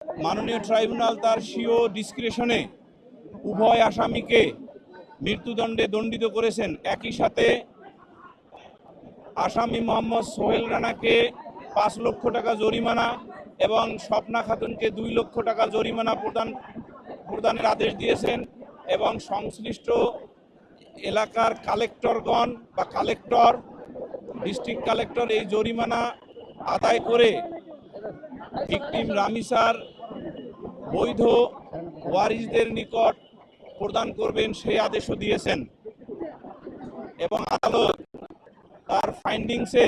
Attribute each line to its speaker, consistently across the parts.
Speaker 1: মাননীয় ট্রাইব্যুনাল তার স্বীয় ডিসক্রিশনে উভয় আসামিকে মৃত্যুদণ্ডে দণ্ডিত করেছেন। একই সাথে আসামি মোহাম্মদ সোহেল রানাকে 5 লক্ষ টাকা জরিমানা এবং স্বপ্না খাতুনকে 2 লক্ষ টাকা জরিমানা প্রদানের আদেশ দিয়েছেন এবং সংশ্লিষ্ট এলাকার কালেক্টরগণ বা কালেক্টর, ডিস্ট্রিক্ট কালেক্টর এই জরিমানা আদায় করে ভিকটিম রামিসার বৈধ ওয়ারিসদের নিকট প্রদান করবেন সেই আদেশও দিয়েছেন। এবং আদালত তার ফাইন্ডিংসে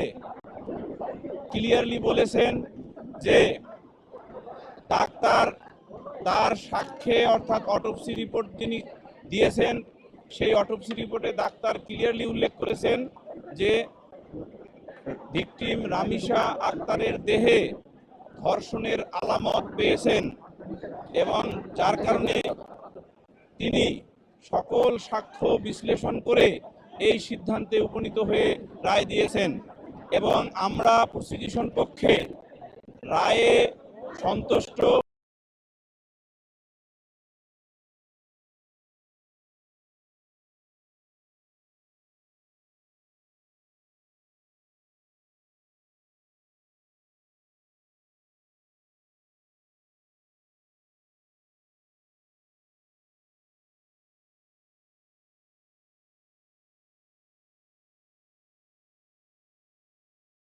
Speaker 1: ক্লিয়ারলি বলেছেন যে ডাক্তার তার সাক্ষ্যে অর্থাৎ অটোপসি রিপোর্ট তিনি দিয়েছেন, সেই অটোপসি রিপোর্টে ডাক্তার ক্লিয়ারলি উল্লেখ করেছেন যে ভিকটিম রামিসা আক্তারের দেহে ধর্ষণের আলামত পেয়েছেন এবং যার কারণে তিনি সকল সাক্ষ্য বিশ্লেষণ করে এই সিদ্ধান্তে উপনীত হয়ে রায় দিয়েছেন। এবং আমরা প্রসিকিউশন পক্ষে রায়ে সন্তুষ্ট